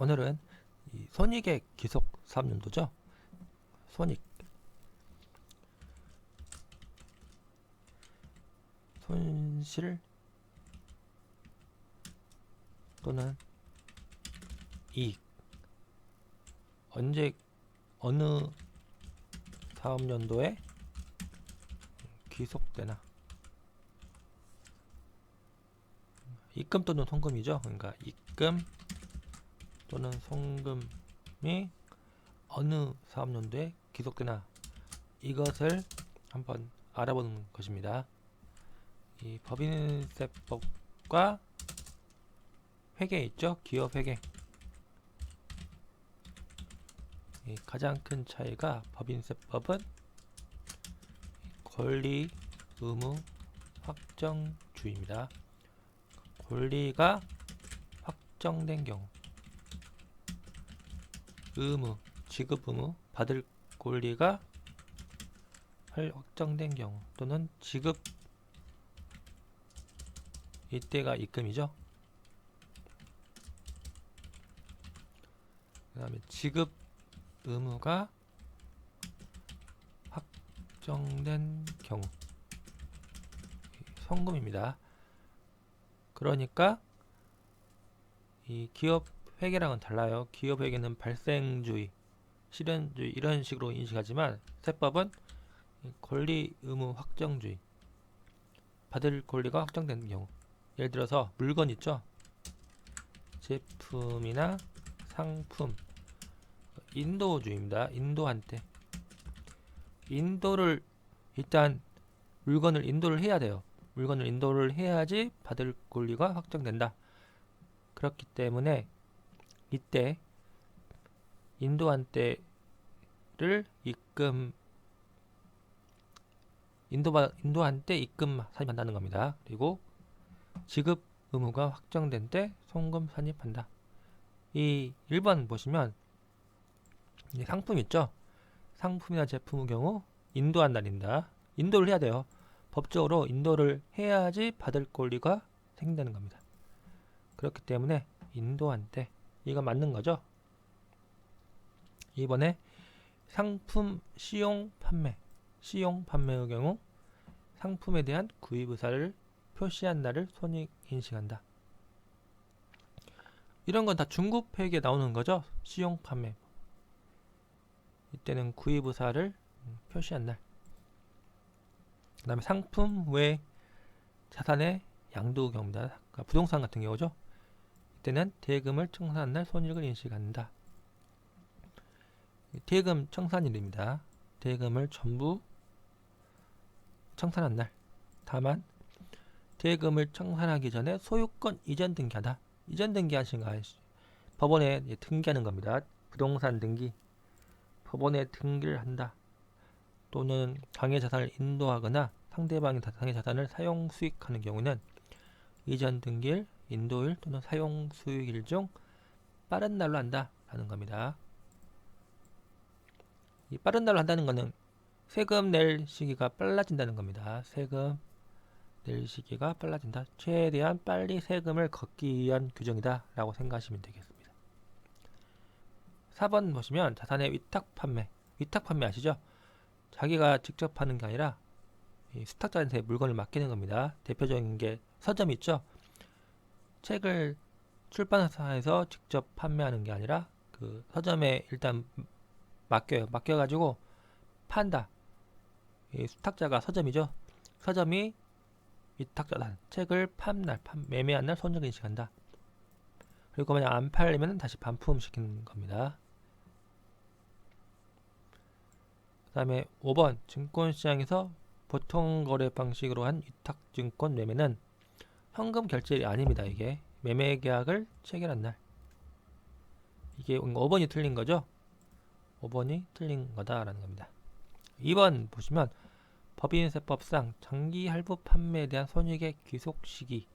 오늘은 이 손익의 기속 사업연도죠. 손익, 손실 또는 이익, 언제 어느 사업연도에 귀속되나. 입금 또는 송금이죠. 그러니까 입금 또는 송금이 어느 사업연도에 귀속되나, 이것을 한번 알아보는 것입니다. 이 법인세법과 회계 있죠. 기업회계. 이 가장 큰 차이가, 법인세법은 권리, 의무, 확정주의입니다. 권리가 확정된 경우, 의무, 지급 의무, 받을 권리가 확정된 경우, 또는 지급, 이때가 입금이죠. 그 다음에 지급 의무가 확정된 경우, 송금입니다. 그러니까 이 기업 회계랑은 달라요. 기업 회계는 발생주의, 실현주의 이런 식으로 인식하지만, 세법은 권리, 의무, 확정주의, 받을 권리가 확정된 경우. 예를 들어서 물건 있죠. 제품이나 상품, 인도주의입니다. 인도한 때, 인도를 일단 물건을 인도를 해야 돼요. 물건을 인도를 해야지 받을 권리가 확정된다. 그렇기 때문에 이때 인도한 때를 입금, 인도한 때 입금 산입한다는 겁니다. 그리고 지급 의무가 확정된 때 송금 산입한다. 이 1번 보시면 상품 있죠. 상품이나 제품의 경우 인도한 날입니다. 인도를 해야 돼요. 법적으로 인도를 해야지 받을 권리가 생긴다는 겁니다. 그렇기 때문에 인도한 때, 이거 맞는 거죠. 이번에 상품 시용 판매, 시용 판매의 경우 상품에 대한 구입 의사를 표시한 날을 손익 인식한다. 이런 건 다 중급회계에 나오는 거죠. 시용 판매, 이때는 구입 의사를 표시한 날. 그 다음에 상품 외 자산의 양도 경우입니다. 그러니까 부동산 같은 경우죠. 이때는 대금을 청산한 날 손익을 인식한다. 대금 청산일입니다. 대금을 전부 청산한 날. 다만 대금을 청산하기 전에 소유권 이전 등기하다. 이전 등기하신 거 아시죠? 법원에 등기하는 겁니다. 부동산 등기. 법원에 등기를 한다. 또는 당해 자산을 인도하거나 상대방의 당해 자산을 사용 수익하는 경우는 이전 등기일, 인도일 또는 사용 수익일 중 빠른 날로 한다 라는 겁니다. 이 빠른 날로 한다는 것은 세금 낼 시기가 빨라진다는 겁니다. 세금 낼 시기가 빨라진다. 최대한 빨리 세금을 걷기 위한 규정이다 라고 생각하시면 되겠습니다. 4번 보시면 자산의 위탁 판매. 위탁 판매 아시죠? 자기가 직접 하는 게 아니라 수탁자한테 물건을 맡기는 겁니다. 대표적인 게 서점 있죠. 책을 출판사에서 직접 판매하는 게 아니라 그 서점에 일단 맡겨요. 맡겨가지고 판다. 수탁자가 서점이죠. 서점이 위탁자단 책을 매매한 날 손익 인식한다. 그리고 만약 안 팔리면 다시 반품시키는 겁니다. 그 다음에 5번 증권시장에서 보통 거래 방식으로 한 위탁증권 매매는 현금 결제일이 아닙니다. 이게 매매 계약을 체결한 날. 이게 5번이 틀린 거죠. 5번이 틀린 거다라는 겁니다. 2번 보시면 법인세법상 장기 할부 판매에 대한 손익의 귀속 시기.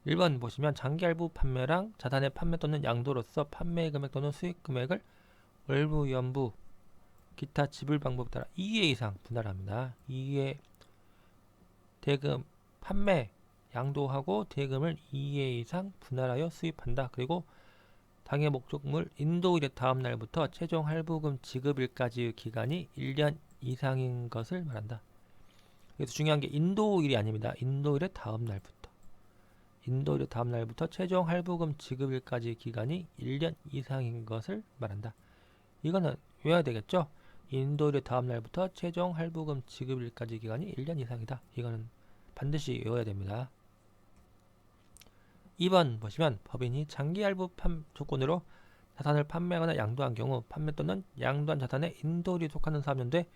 1번 보시면 장기 할부 판매랑 자산의 판매 또는 양도로서 판매 금액 또는 수익 금액을 월부, 연부, 기타 지불 방법에 따라 2회 이상 분할합니다. 2회 대금 판매 양도하고 대금을 2회 이상 분할하여 수입한다. 그리고 당해 목적물 인도일의 다음 날부터 최종 할부금 지급일까지의 기간이 1년 이상인 것을 말한다. 그래서 중요한 게 인도일이 아닙니다. 인도일의 다음 날부터. 인도일의 다음 날부터 최종 할부금 지급일까지의 기간이 1년 이상인 것을 말한다. 이거는 외워야 되겠죠? 인도일의 다음 날부터 최종 할부금 지급일까지 기간이 1년 이상이다. 이거는 반드시 외워야 됩니다. 2번 보시면 법인이 장기 할부 조건으로 자산을 판매하거나 양도한 경우 판매 또는 양도한 자산의 인도일이 속하는 사업연도에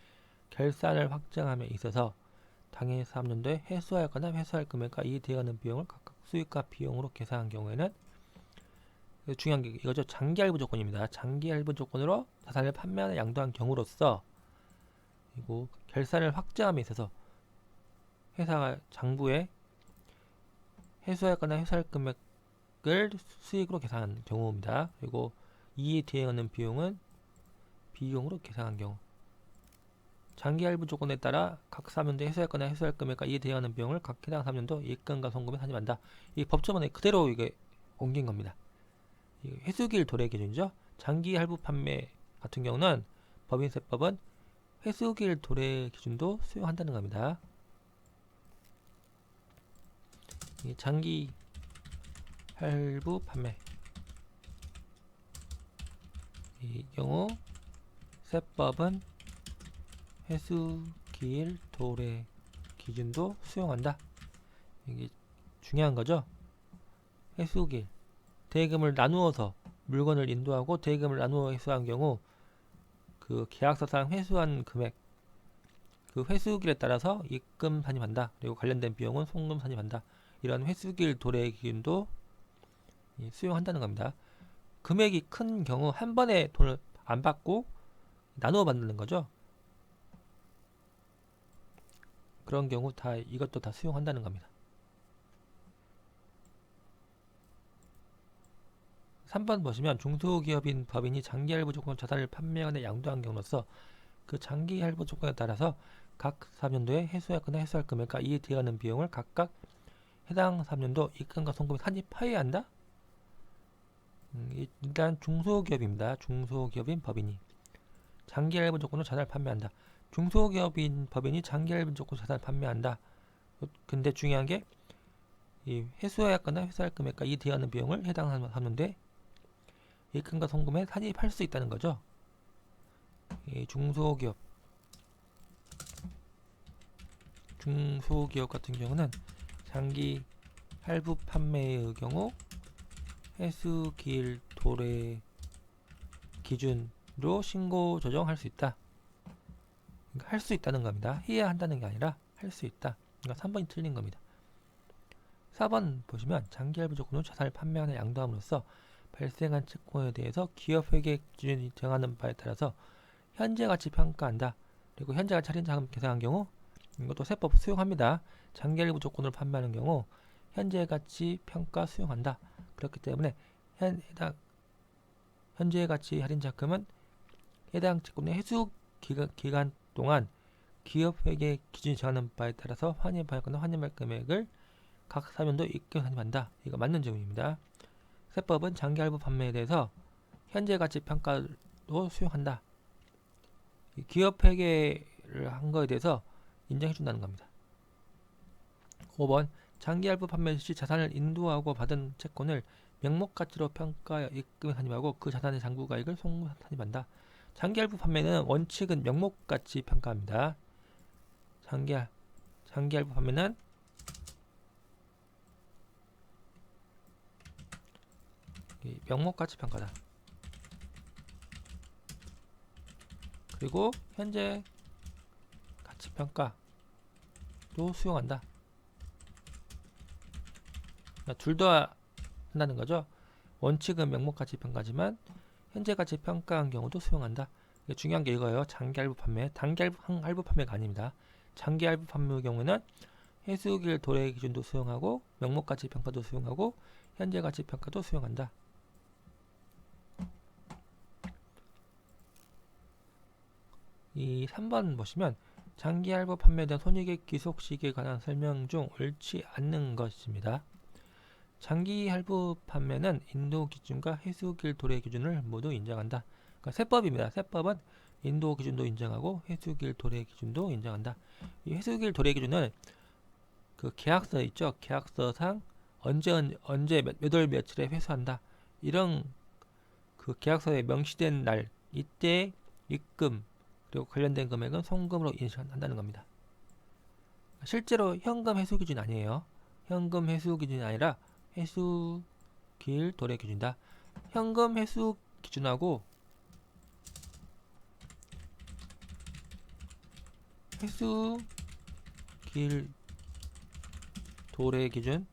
결산을 확정함에 있어서 당해 사업연도에 회수하였거나 회수할 금액과 이해되어가는 비용을 각각 수익과 비용으로 계산한 경우에는 중요한 게 이거죠. 장기 할부 조건입니다. 장기 할부 조건으로 자산을 판매하거나 양도한 경우로서 그리고 결산을 확정함에 있어서 회사가 장부에 회수하였거나 회수할 금액을 수익으로 계산한 경우입니다. 그리고 이에 대응하는 비용은 비용으로 계산한 경우. 장기 할부 조건에 따라 각 사업연도에 회수하였거나 회수할 금액과 이에 대응하는 비용을 각 해당 사업연도 이익금과 송금에 산입한다. 이 법조문에 그대로 이게 옮긴 겁니다. 회수기일 도래 기준이죠. 장기 할부 판매 같은 경우는 법인세법은 회수기일 도래 기준도 수용한다는 겁니다. 장기 할부 판매 이 경우 세법은 회수기일 도래 기준도 수용한다. 이게 중요한 거죠. 회수기일 대금을 나누어서 물건을 인도하고 대금을 나누어 회수한 경우 그 계약서상 회수한 금액 그 회수기일에 따라서 입금 산입한다. 그리고 관련된 비용은 송금 산입한다. 이런 회수기일 도래 기준도 수용한다는 겁니다. 금액이 큰 경우 한 번에 돈을 안 받고 나누어 받는 거죠. 그런 경우 다 이것도 다 수용한다는 겁니다. 3번 보시면 중소기업인 법인이 장기 할부 조건 자산을 판매하거나 양도한 경우로서 그 장기 할부 조건에 따라서 각 사업연도에 회수하거나 회수할 금액과 이에 대하는 비용을 각각 해당 사업연도 입금과 송금에 산입하여야 한다. 일단 중소기업입니다. 중소기업인 법인이 장기 할부 조건으로 자산을 판매한다. 중소기업인 법인이 장기 할부 조건으로 자산을 판매한다. 근데 중요한 게 이 회수하였거나 회수할 금액과 이에 대하는 비용을 해당 사업연도에 입금과 송금에 산입할 수 있다는 거죠. 이 중소기업 같은 경우는 장기 할부 판매의 경우 회수기일 도래 기준으로 신고 조정할 수 있다. 그러니까 할 수 있다는 겁니다. 해야 한다는 게 아니라 할 수 있다. 그러니까 3번이 틀린 겁니다. 4번 보시면 장기 할부 조건으로 자산을 판매하는 양도함으로써 발생한 채권에 대해서 기업회계 기준이 정하는 바에 따라서 현재 가치 평가한다. 그리고 현재 가치 할인 자금 계산한 경우 이것도 세법 수용합니다. 장기 할부 조건으로 판매하는 경우 현재 가치 평가 수용한다. 그렇기 때문에 현재 가치 할인 자금은 해당 채권의 회수 기간 동안 기업회계 기준이 정하는 바에 따라서 환입하였거나 환입할 금액을 각 사면도 입금 환입한다. 이거 맞는 질문입니다. 세법은 장기 할부 판매에 대해서 현재 가치 평가도 수용한다. 기업회계를 한 거에 대해서 인정해 준다는 겁니다. 5번 장기 할부 판매 시 자산을 인도하고 받은 채권을 명목가치로 평가하여 입금에 산입하고 그 자산의 장부가액을 송금 산입한다. 장기 할부 판매는 원칙은 명목가치 평가합니다. 장기 할부 판매는 명목가치 평가다. 그리고 현재 가치 평가도 수용한다. 그러니까 둘 다 한다는 거죠. 원칙은 명목가치 평가지만 현재 가치 평가한 경우도 수용한다. 중요한 게 이거예요. 장기 할부 판매, 단기 할부 판매가 아닙니다. 장기 할부 판매의 경우에는 회수기일 도래 기준도 수용하고 명목가치 평가도 수용하고 현재 가치 평가도 수용한다. 이 3번 보시면 장기 할부 판매에 대한 손익의 기속 시기에 관한 설명 중 옳지 않는 것입니다. 장기 할부 판매는 인도 기준과 해수길 도래 기준을 모두 인정한다. 그러니까 세법입니다. 세법은 인도 기준도 인정하고 해수길 도래 기준도 인정한다. 이 해수길 도래 기준은 그 계약서 있죠. 계약서상 언제 몇 월 며칠에 회수한다. 이런 그 계약서에 명시된 날 이때 입금 그리고 관련된 금액은 송금으로 인식한다는 겁니다. 실제로 현금 회수 기준 아니에요. 현금 회수 기준이 아니라 회수길 도래 기준이다. 현금 회수 기준하고 회수길 도래 기준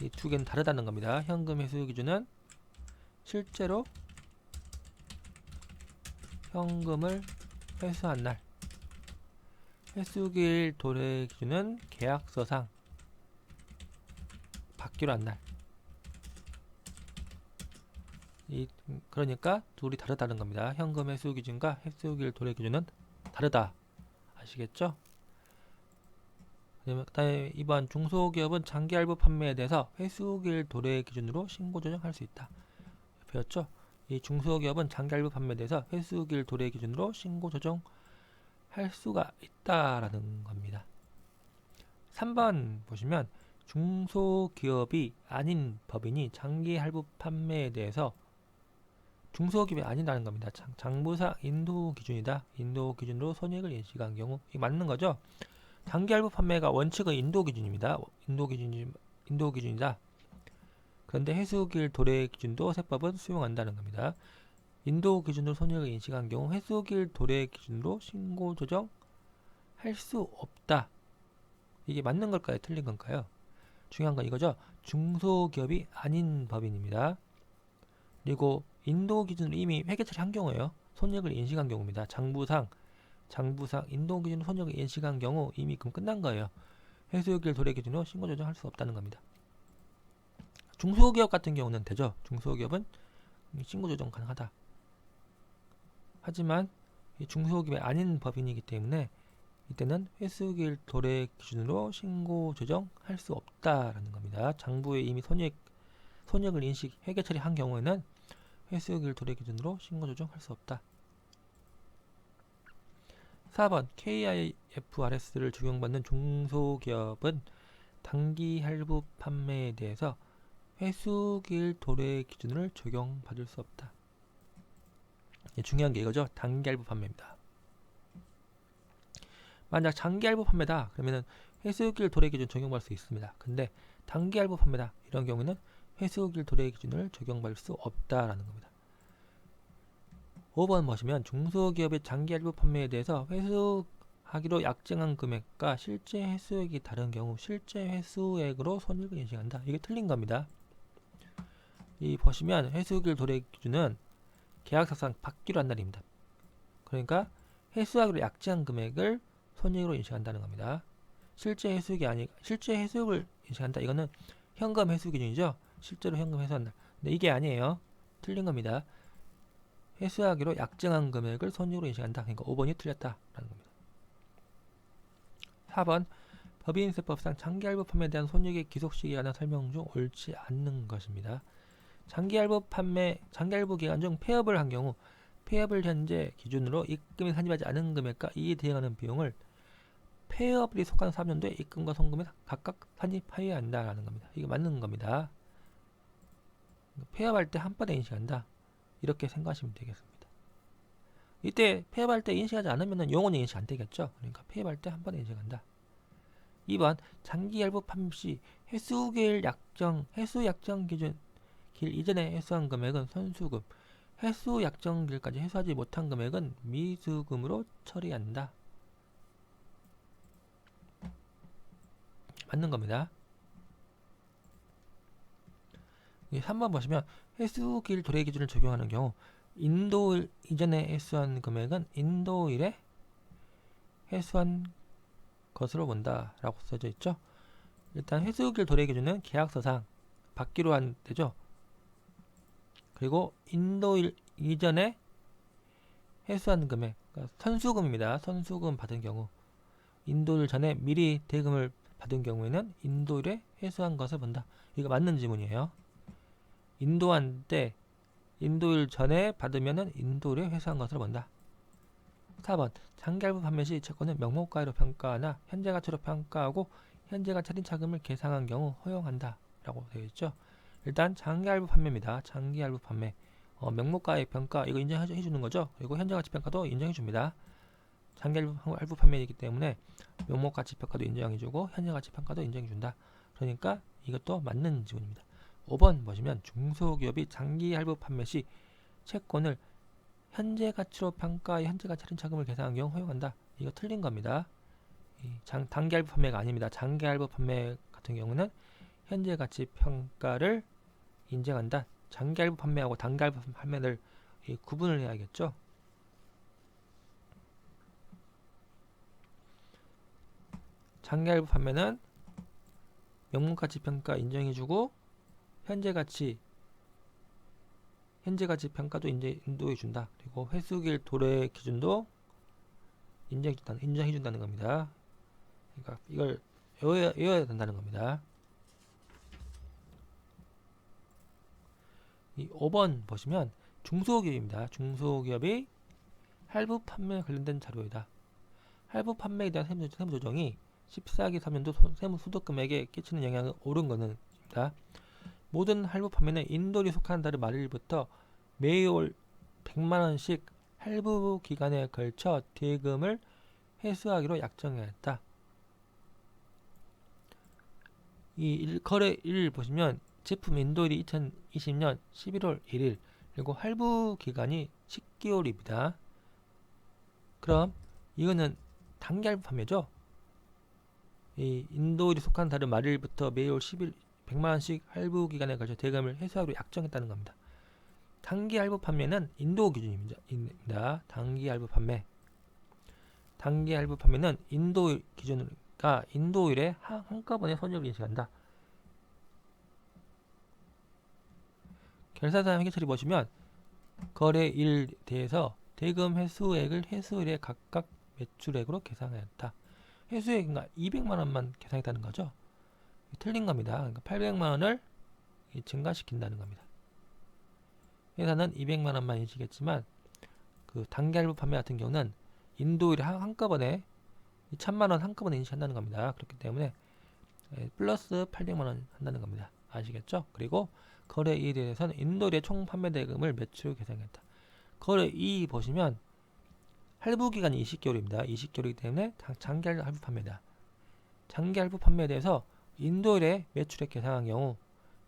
이 두 개는 다르다는 겁니다. 현금 회수 기준은 실제로 현금을 회수한 날, 회수길 도래 기준은 계약서상 받기로 한 날. 그러니까 둘이 다르다는 겁니다. 현금 회수 기준과 회수길 도래 기준은 다르다. 아시겠죠? 그다음에 이번 중소기업은 장기 할부 판매에 대해서 회수길 도래 기준으로 신고 조정할 수 있다. 배웠죠? 이 중소기업은 장기 할부 판매에 대해서 회수길 도래 기준으로 신고 조정할 수가 있다라는 겁니다. 3번 보시면 중소기업이 아닌 법인이 장기 할부 판매에 대해서 중소기업이 아니라는 겁니다. 장부상 인도 기준이다. 인도 기준으로 손익을 인식한 경우 이게 맞는 거죠? 장기 할부 판매가 원칙은 인도 기준입니다. 인도 기준이다. 그런데 회수길 도래 기준도 세법은 수용한다는 겁니다. 인도 기준으로 손익을 인식한 경우 회수길 도래 기준으로 신고 조정할 수 없다. 이게 맞는 걸까요? 틀린 건가요? 중요한 건 이거죠. 중소기업이 아닌 법인입니다. 그리고 인도 기준으로 이미 회계 처리한 경우예요. 손익을 인식한 경우입니다. 장부상 인도 기준으로 손익을 인식한 경우 이미 그럼 끝난 거예요. 회수길 도래 기준으로 신고 조정할 수 없다는 겁니다. 중소기업 같은 경우는 되죠. 중소기업은 신고 조정 가능하다. 하지만 이 중소기업이 아닌 법인이기 때문에 이때는 회수길 도래 기준으로 신고 조정할 수 없다라는 겁니다. 장부에 이미 손익을 인식 회계 처리한 경우에는 회수길 도래 기준으로 신고 조정할 수 없다. 4번 KIFRS를 적용받는 중소기업은 단기 할부 판매에 대해서 회수길 도래 기준을 적용받을 수 없다. 중요한 게 이거죠. 단기 할부 판매입니다. 만약 장기 할부 판매다 그러면은 회수길 도래 기준 적용받을 수 있습니다. 근데 단기 할부 판매다 이런 경우는 회수길 도래 기준을 적용받을 수 없다라는 겁니다. 5번 보시면 중소기업의 장기 할부 판매에 대해서 회수하기로 약정한 금액과 실제 회수액이 다른 경우 실제 회수액으로 손익을 인식한다. 이게 틀린 겁니다. 이 보시면 회수길 도래 기준은 계약서상 받기로 한 날입니다. 그러니까 회수하기로 약정한 금액을 손익으로 인식한다는 겁니다. 실제 회수액을 인식한다. 이거는 현금 회수 기준이죠. 실제로 현금 회수한 날. 근데 이게 아니에요. 틀린 겁니다. 회수하기로 약정한 금액을 손익으로 인식한다. 그러니까 5번이 틀렸다라는 겁니다. 4번 법인세법상 장기할부 판매에 대한 손익의 기속시기에 관한 설명 중 옳지 않는 것입니다. 장기할부 기간 중 폐업을 한 경우 폐업을 현재 기준으로 입금이 산입하지 않은 금액과 이에 대응하는 비용을 폐업일이 속한 3년도에 입금과 송금에 각각 산입하여야 한다라는 겁니다. 이게 맞는 겁니다. 폐업할 때 한 번에 인식한다. 이렇게 생각하시면 되겠습니다. 이때 폐업할 때 인식하지 않으면 영원히 인식 안 되겠죠. 그러니까 폐업할 때 한 번에 인식한다. 2번 장기 할부 판매 시 회수 약정 기준 길 이전에 회수한 금액은 선수금, 회수 약정일까지 회수하지 못한 금액은 미수금으로 처리한다. 맞는 겁니다. 3번 보시면 회수길 도래 기준을 적용하는 경우 인도일 이전에 회수한 금액은 인도일에 회수한 것으로 본다 라고 써져 있죠. 일단 회수길 도래 기준은 계약서상 받기로 한 때죠. 그리고 인도일 이전에 회수한 금액, 그러니까 선수금입니다. 선수금 받은 경우 인도일 전에 미리 대금을 받은 경우에는 인도일에 회수한 것을 본다. 이거 맞는 지문이에요. 인도한 때 인도일 전에 받으면은 인도일에 회수한 것을 본다. 4번 장기할부 판매 시 채권은 명목가액으로 평가하나 현재 가치로 평가하고 현재 가치 할인 차금을 계상한 경우 허용한다 라고 되어 있죠. 일단 장기할부 판매입니다. 장기할부 판매 명목가액 평가 이거 인정해 주는 거죠. 그리고 현재 가치 평가도 인정해 줍니다. 장기할부 판매이기 때문에 명목가치 평가도 인정해 주고 현재 가치 평가도 인정해 준다. 그러니까 이것도 맞는 지문입니다. 5번 보시면 중소기업이 장기할부 판매 시 채권을 현재 가치로 평가해 현재 가치 할인 차금을 계산한 경우 허용한다. 이거 틀린 겁니다. 단기할부 판매가 아닙니다. 장기할부 판매 같은 경우는 현재 가치 평가를 인정한다. 장기할부 판매하고 단기할부 판매를 구분을 해야겠죠. 장기할부 판매는 명목가치 평가 인정해주고 현재 가치 평가도 인도해준다. 그리고 회수기일 도래 기준도 인정해준다는 겁니다. 그러니까 이걸 외워야 된다는 겁니다. 이 5번 보시면 중소기업입니다. 중소기업이 할부 판매에 관련된 자료이다. 할부 판매에 대한 세무조정이 14기 3년도 세무소득금액에 끼치는 영향은 옳은 것입니다. 모든 할부 판매는 인도일이 속한 달의 말일부터 매월 100만원씩 할부 기간에 걸쳐 대금을 회수하기로 약정하였다. 이 거래 일 보시면 제품 인도일이 2020년 11월 1일 그리고 할부 기간이 10개월입니다. 그럼 이거는 단기 할부 판매죠. 이 인도일이 속한 달의 말일부터 매월 100만원씩 할부 기간에 걸쳐 대금을 회수하기로 약정했다는 겁니다. 단기 할부 판매는 인도 기준입니다. 단기 할부 판매. 단기 할부 판매는 인도 기준과 인도일에 한꺼번에 손익을 인식한다. 결사사항 회계처리 보시면 거래일에 대해서 대금 회수액을 회수일에 각각 매출액으로 계산하였다. 회수액은 200만원만 계산했다는 거죠. 틀린 겁니다. 그러니까 800만원을 증가시킨다는 겁니다. 회사는 200만원만 인식했지만 그 단기 할부 판매 같은 경우는 인도일에 한꺼번에 1000만원 한꺼번에 인식한다는 겁니다. 그렇기 때문에 플러스 800만원 한다는 겁니다. 아시겠죠? 그리고 거래 2에 대해서는 인도일의 총 판매 대금을 매출 계산했다. 거래 2 보시면 할부 기간이 20개월입니다. 20개월이기 때문에 장기 할부 판매다. 장기 할부 판매에 대해서 인도일에 매출액 계산한 경우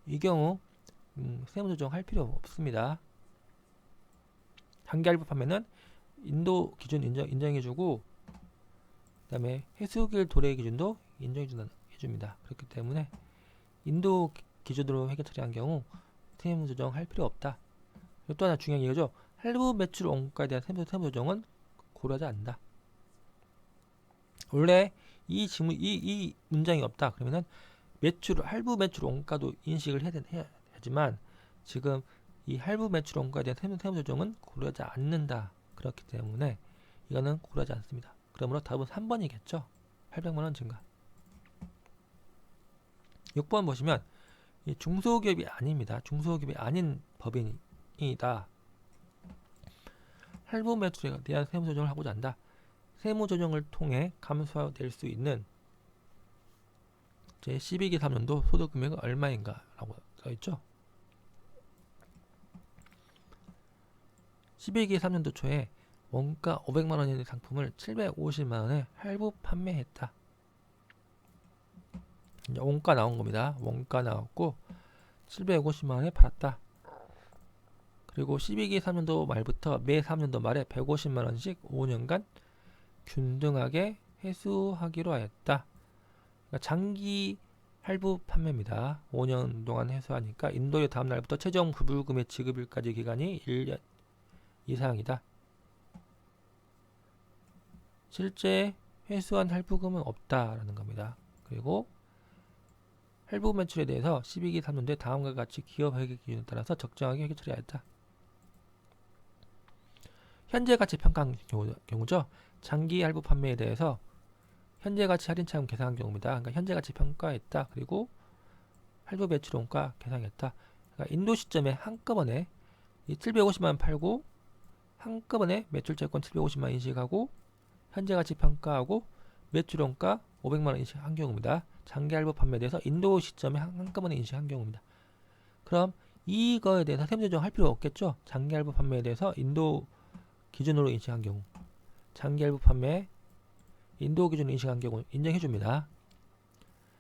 이 경우 세무조정 할 필요 없습니다. 단기 할부 판매는 인도 기준 인정해주고 그 다음에 회수기일 도래 기준도 인정해줍니다. 그렇기 때문에 인도 기준으로 회계 처리한 경우 세무조정 할 필요 없다. 또 하나 중요한 얘기죠. 할부 매출 원가에 대한 세무조정은 고려하지 않는다. 원래 이 문장이 없다. 그러면은 할부 매출 원가도 인식을 해야 하지만 지금 이 할부 매출 원가에 대한 세무조정은 고려하지 않는다. 그렇기 때문에 이거는 고려하지 않습니다. 그러므로 답은 3번이겠죠. 800만원 증가. 6번 보시면 이 중소기업이 아닙니다. 중소기업이 아닌 법인이다. 할부 매출에 대한 세무조정을 하고자 한다. 세무조정을 통해 감소될 수 있는 제12기 3년도 소득금액은 얼마인가 라고 써있죠. 12기 3년도 초에 원가 500만원의 상품을 750만원에 할부 판매했다. 이제 원가 나온 겁니다. 원가 나왔고 750만원에 팔았다. 그리고 12기 3년도 말부터 매 3년도 말에 150만원씩 5년간 균등하게 회수하기로 하였다. 그러니까 장기 할부 판매입니다. 5년 동안 회수하니까 인도일 다음 날부터 최종 부불금의 지급일까지 기간이 1년 이상이다. 실제 회수한 할부금은 없다라는 겁니다. 그리고 할부 매출에 대해서 12기 3년도에 다음과 같이 기업 회계 기준에 따라서 적정하게 회계 처리하였다. 현재 가치 평가한 경우죠. 장기 할부 판매에 대해서 현재 가치 할인차익 계산한 경우입니다. 그러니까 현재 가치 평가했다. 그리고 할부 매출 원가 계산했다. 그러니까 인도 시점에 한꺼번에 이 750만 원 팔고 한꺼번에 매출채권 750만 원 인식하고 현재 가치 평가하고 매출 원가 500만 원 인식한 경우입니다. 장기 할부 판매에 대해서 인도 시점에 한꺼번에 인식한 경우입니다. 그럼 이거에 대해서 세무조정 할 필요 없겠죠? 장기 할부 판매에 대해서 인도 기준으로 인식한 경우, 장기 할부 판매 인도 기준으로 인식한 경우 인정해 줍니다.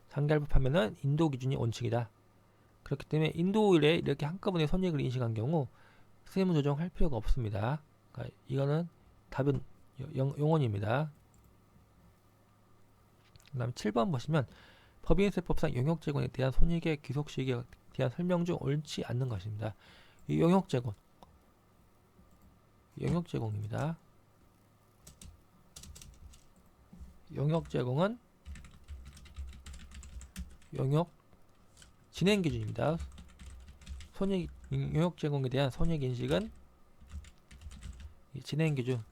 장기 할부 판매는 인도 기준이 원칙이다. 그렇기 때문에 인도일에 이렇게 한꺼번에 손익을 인식한 경우 세무조정 할 필요가 없습니다. 그러니까 이거는 답은 용언입니다. 그 다음 7번 보시면 법인세법상 용역제공에 대한 손익의 귀속시기에 대한 설명 중 옳지 않는 것입니다. 이 용역제공입니다. 용역제공은 용역 진행기준입니다. 용역제공에 대한 손익인식은 진행기준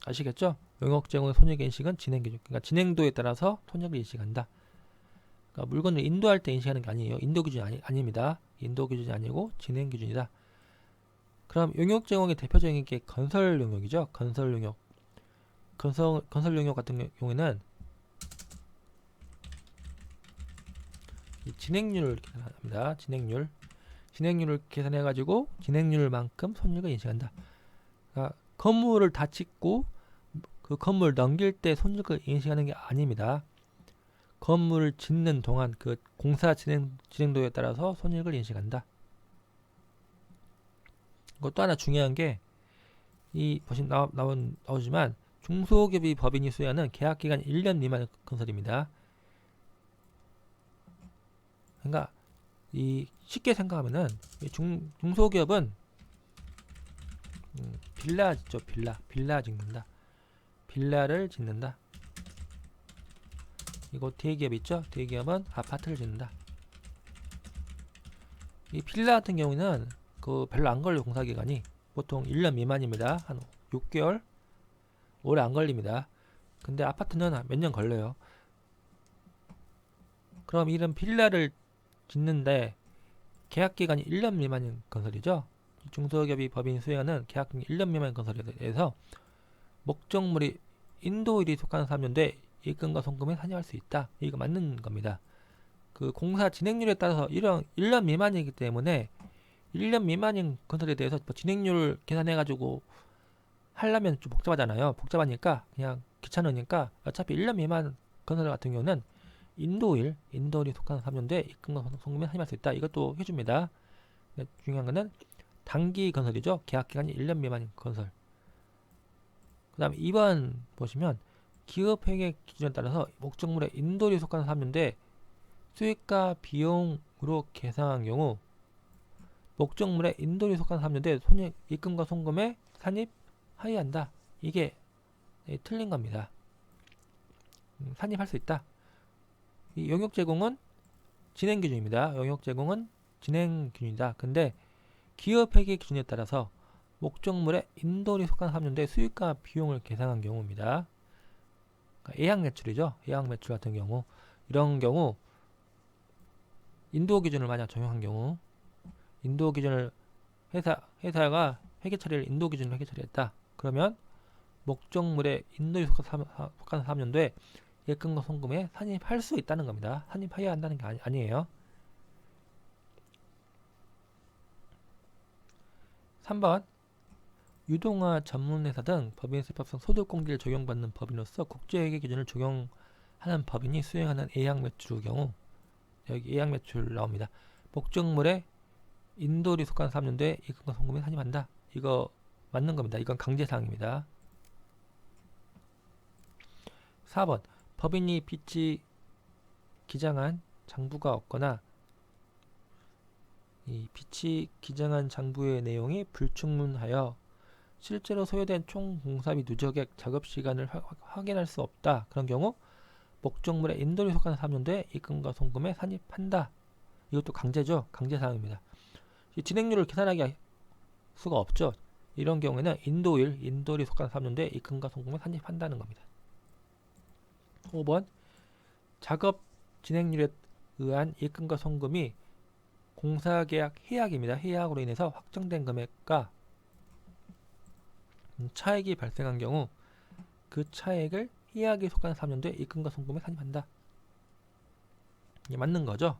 아시겠죠? 용역제공의 손익인식은 진행기준, 그러니까 진행도에 따라서 손익을 인식한다. 그러니까 물건을 인도할 때 인식하는 게 아니에요. 인도기준이 아닙니다. 인도기준이 아니고 진행기준이다. 그럼 용역제공의 대표적인 게 건설용역이죠. 건설용역 같은 경우에는 이 진행률을 계산합니다. 진행률을 계산해 가지고 진행률만큼 손익을 인식한다. 그러니까 건물을 다 짓고 그 건물 넘길 때 손익을 인식하는 게 아닙니다. 건물을 짓는 동안 그 공사 진행도에 따라서 손익을 인식한다. 또 하나 중요한 게 이 보시면 나오지만 중소기업이 법인이 수여하는 계약기간 1년 미만의 건설입니다. 그러니까 이 쉽게 생각하면은 중소기업은 빌라 짓죠. 빌라 짓는다. 빌라를 짓는다. 이거 대기업 있죠. 대기업은 아파트를 짓는다. 이 빌라 같은 경우는 그 별로 안 걸려. 공사기간이 보통 1년 미만입니다. 한 6개월 오래 안 걸립니다. 근데 아파트는 몇 년 걸려요. 그럼 이런 빌라를 짓는데 계약기간이 1년 미만인 건설이죠. 중소기업이 법인 수행하는 계약기간이 1년 미만인 건설에 대해서 목적물이 인도일이 속하는 사업인데 입금과 송금에 산입할 수 있다. 이거 맞는 겁니다. 그 공사 진행률에 따라서 1년 미만이기 때문에 1년 미만인 건설에 대해서 진행률 계산해가지고 하려면 좀 복잡하잖아요. 복잡하니까 그냥 귀찮으니까 어차피 1년 미만 건설 같은 경우는 인도일이 속하는 사업인데 입금과 송금에 산입할 수 있다. 이것도 해줍니다. 중요한 거는 단기 건설이죠. 계약기간이 1년 미만인 건설. 그 다음에 2번 보시면 기업회계 기준에 따라서 목적물의 인도일이 속하는 사업인데 수익과 비용으로 계산한 경우 목적물의 인도일이 속하는 사업인데 손익 입금과 송금에 산입하여한다. 이게 틀린 겁니다. 산입할 수 있다. 이 용역제공은 진행기준입니다. 용역제공은 진행기준이다. 근데 기업회계 기준에 따라서 목적물의 인도일이 속한 사업인데 수익과 비용을 계산한 경우입니다. 그러니까 예약매출이죠. 예약매출 같은 경우 이런 경우 인도 기준을 만약 적용한 경우 인도 기준을 회사가 회계 처리를 인도 기준으로 회계 처리했다. 그러면 목적물의 인도일이 속한 사업연도에 예금과 송금에 산입할 수 있다는 겁니다. 산입해야 한다는 게 아니에요. 3번 유동화 전문회사 등 법인세법상 소득공제를 적용받는 법인으로서 국제회계 기준을 적용하는 법인이 수행하는 예약매출의 경우 여기 예약매출 나옵니다. 목적물의 인도일이 속한 사업연도에 예금과 송금에 산입한다. 이거 맞는 겁니다. 이건 강제사항입니다. 4번 법인이 빚이 기장한 장부가 없거나 이 빚이 기장한 장부의 내용이 불충분하여 실제로 소요된 총 공사비 누적액 작업시간을 확인할 수 없다. 그런 경우 목적물의 인도일이 속한 사업연도에 입금과 송금에 산입한다. 이것도 강제죠. 강제사항입니다. 이 진행률을 계산하기 수가 없죠. 이런 경우에는 인도일이 속한 사업연도에 입금과 송금을 산입한다는 겁니다. 5번 작업 진행률에 의한 입금과 송금이 공사계약 해약입니다. 해약으로 인해서 확정된 금액과 차액이 발생한 경우 그 차액을 해약에 속한 사업연도에 입금과 송금에 산입한다. 이게 맞는 거죠.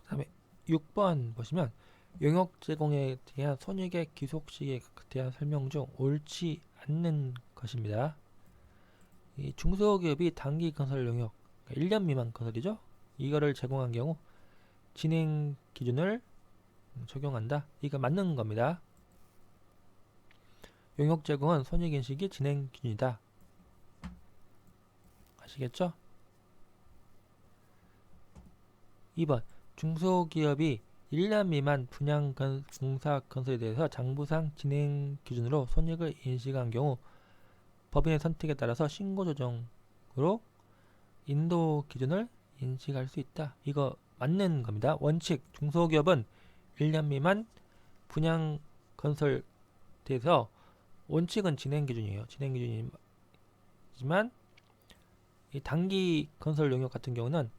그 다음에 6번 보시면 용역 제공에 대한 손익의 귀속시기에 대한 설명 중 옳지 않는 것입니다. 이 중소기업이 단기 건설 용역, 그러니까 1년 미만 건설이죠. 이거를 제공한 경우 진행 기준을 적용한다. 이거 맞는 겁니다. 용역 제공은 손익인식이 진행 기준이다. 아시겠죠? 2번 중소기업이 1년 미만 분양 공사 건설에 대해서 장부상 진행 기준으로 손익을 인식한 경우 법인의 선택에 따라서 신고 조정으로 인도 기준을 인식할 수 있다. 이거 맞는 겁니다. 원칙 중소기업은 1년 미만 분양 건설에 대해서 원칙은 진행 기준이에요. 진행 기준이지만 이 단기 건설 용역 같은 경우는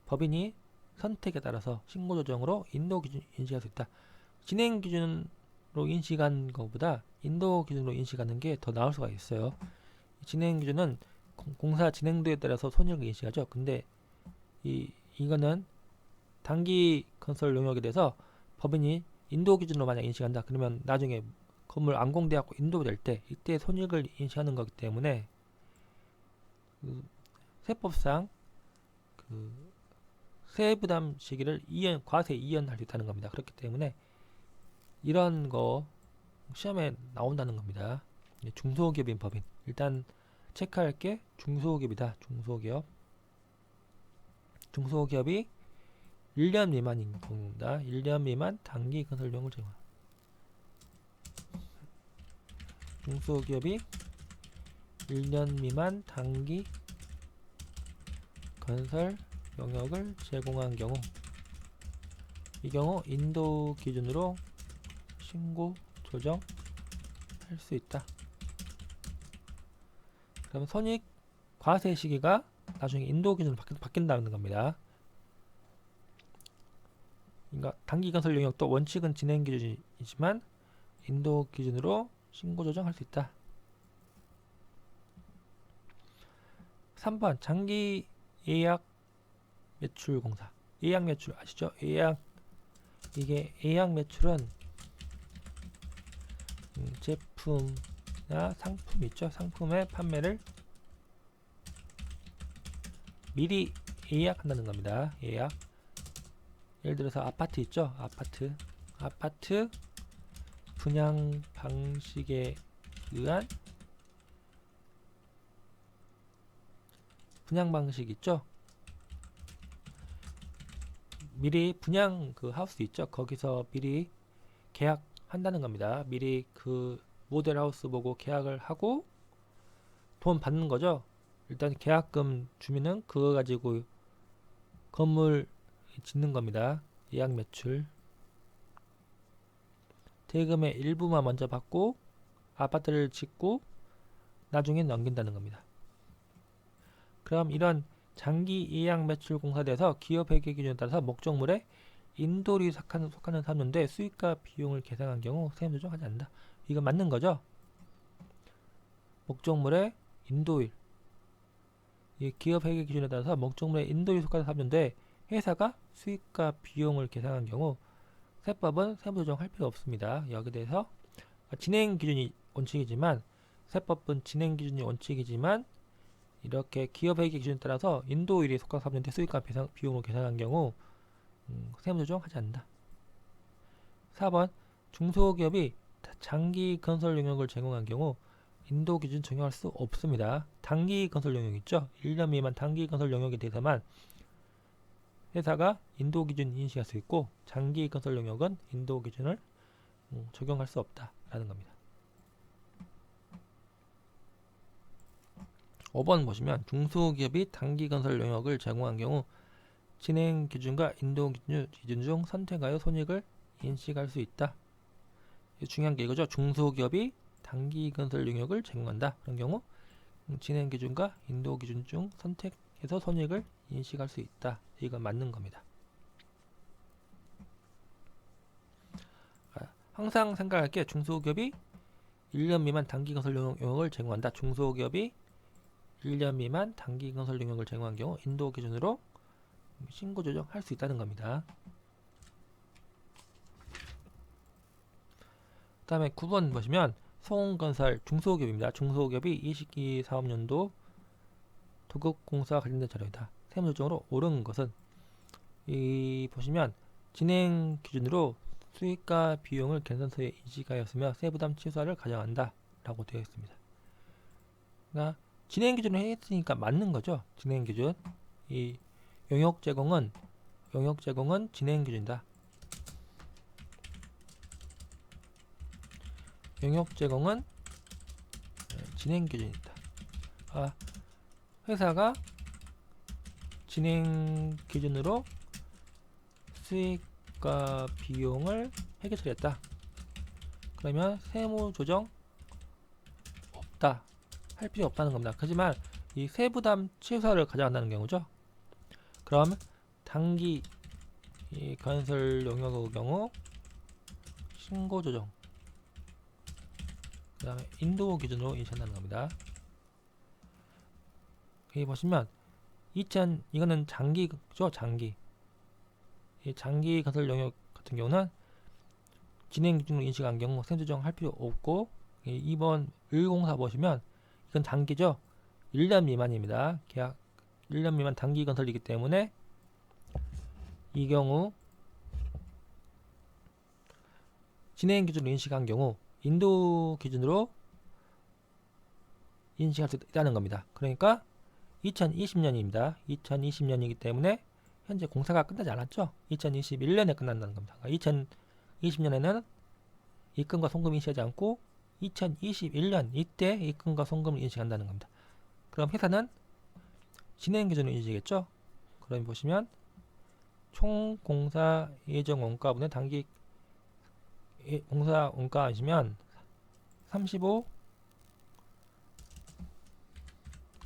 법인이 선택에 따라서 신고 조정으로 인도 기준 인식할 수 있다. 진행 기준으로 인식한 것보다 인도 기준으로 인식하는 게 더 나을 수가 있어요. 진행 기준은 공사 진행도에 따라서 손익을 인식하죠. 근데 이거는 단기 건설 용역에 대해서 법인이 인도 기준으로 만약 인식한다. 그러면 나중에 건물 완공되었고 인도될 때 이때 손익을 인식하는 거기 때문에 세법상 세부담 시기를 과세 이연할 수 있다는 겁니다. 그렇기 때문에 이런 거 시험에 나온다는 겁니다. 중소기업인 법인 일단 체크할 게 중소기업이다. 중소기업이 1년 미만인 경우입니다. 1년 미만 단기 건설용을 제공. 중소기업이 1년 미만 단기 건설 영역을 제공한 경우 이 경우 인도 기준으로 신고 조정할 수 있다. 그럼 손익 과세 시기가 나중에 인도 기준으로 바뀐다는 겁니다. 그러니까 단기 건설 영역도 원칙은 진행 기준이지만 인도 기준으로 신고 조정할 수 있다. 3번 장기 예약 매출 공사. 예약 매출 아시죠? 이게 예약 매출은 제품이나 상품 있죠? 상품의 판매를 미리 예약한다는 겁니다. 예약. 예를 들어서 아파트 있죠? 아파트 분양 방식에 의한 분양 방식 있죠? 미리 분양 그 하우스 있죠? 거기서 미리 계약한다는 겁니다. 미리 그 모델 하우스 보고 계약을 하고 돈 받는 거죠. 일단 계약금 주면은 그거 가지고 건물 짓는 겁니다. 예약 매출. 대금의 일부만 먼저 받고 아파트를 짓고 나중에 넘긴다는 겁니다. 그럼 이런 장기 예약 매출 공사대에서 기업 회계 기준에 따라서 목적물에 인도리 속하는 사업연도에 수익과 비용을 계산한 경우 세금 조정하지 않는다. 이거 맞는 거죠? 목적물의 인도일 이 기업 회계 기준에 따라서 목적물의 인도리 속하는 사업연도에 회사가 수익과 비용을 계산한 경우 세법은 세무 조정할 필요 없습니다. 여기에 대해서 진행 기준이 원칙이지만 세법은 진행 기준이 원칙이지만 이렇게 기업 회계 기준에 따라서 인도일이 속한 사업연도에 수익과 비용을 계산한 경우 세무 조정하지 않는다. 4번 중소기업이 장기 건설 용역을 제공한 경우 인도 기준 적용할 수 없습니다. 단기 건설 용역 있죠? 1년 미만 단기 건설 용역에 대해서만 회사가 인도 기준 인식할 수 있고 장기 건설 용역은 인도 기준을 적용할 수 없다라는 겁니다. 5번 보시면 중소기업이 단기 건설 용역을 제공한 경우 진행 기준과 인도 기준 중 선택하여 손익을 인식할 수 있다. 중요한 게 이거죠. 중소기업이 단기 건설 용역을 제공한다. 그런 경우 진행 기준과 인도 기준 중 선택해서 손익을 인식할 수 있다. 이건 맞는 겁니다. 항상 생각할 게 중소기업이 1년 미만 단기 건설 용역을 제공한다. 중소기업이 1년 미만 단기 건설 용역을 제공한 경우 인도 기준으로 신고 조정할 수 있다는 겁니다. 그 다음에 9번 보시면 소홍건설 중소기업입니다. 중소기업이 22 사업년도 도급공사와 관련된 자료이다. 세무조정으로 옳은 것은 이 보시면 진행 기준으로 수익과 비용을 계산서에 인식하였으며 세부담 취소를 가정한다 라고 되어 있습니다. 그러니까 진행 기준을 했으니까 맞는 거죠. 진행 기준. 이 용역 제공은 진행 기준이다. 용역 제공은 진행 기준이다. 회사가 진행 기준으로 수익과 비용을 회계 처리했다. 그러면 세무 조정 없다. 할 필요 없다는 겁니다. 하지만 이 세부담 취소를 가져간다는 경우죠. 그럼 단기 이 건설 용역의 경우 신고 조정, 그 다음에 인도 기준으로 인식한다는 겁니다. 여기 보시면 이거는 장기죠. 장기. 이 장기 건설 용역 같은 경우는 진행 기준으로 인식한 경우 세무 조정 할 필요 없고, 2번 104 보시면 이건 단기죠. 1년 미만입니다. 계약 1년 미만 단기 건설이기 때문에 이 경우 진행 기준으로 인식한 경우 인도 기준으로 인식할 수 있다는 겁니다. 그러니까 2020년입니다. 2020년이기 때문에 현재 공사가 끝나지 않았죠. 2021년에 끝난다는 겁니다. 2020년에는 입금과 송금을 인식하지 않고 2021년 이때 입금과 송금을 인식한다는 겁니다. 그럼 회사는 진행 기준으로 인식했죠. 그럼 보시면 총 공사 예정 원가분의 단기 공사 원가 하시면 35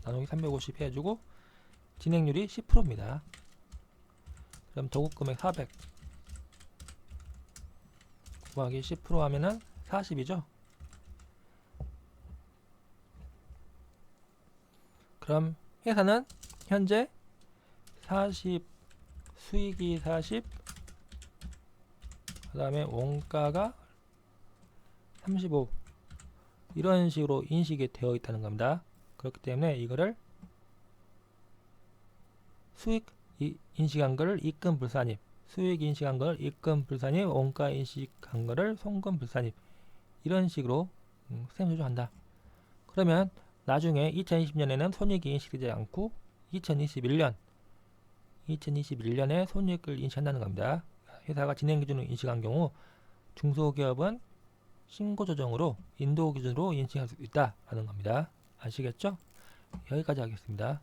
나누기 350 해주고 진행률이 10%입니다. 그럼 도급금액 400 곱하기 10% 하면은 40이죠. 그럼 회사는 현재 40 수익이 40 그 다음에 원가가 35 이런 식으로 인식이 되어 있다는 겁니다. 그렇기 때문에 이거를 수익 인식한 거를 입금 불산입, 수익 인식한 거를 입금 불산입, 원가 인식한 거를 송금 불산입 이런 식으로 세무 조정한다. 그러면 나중에 2020년에는 손익이 인식되지 않고 2021년에 손익을 인식한다는 겁니다. 회사가 진행 기준으로 인식한 경우 중소기업은 신고 조정으로 인도 기준으로 인식할 수 있다라는 겁니다. 아시겠죠? 여기까지 하겠습니다.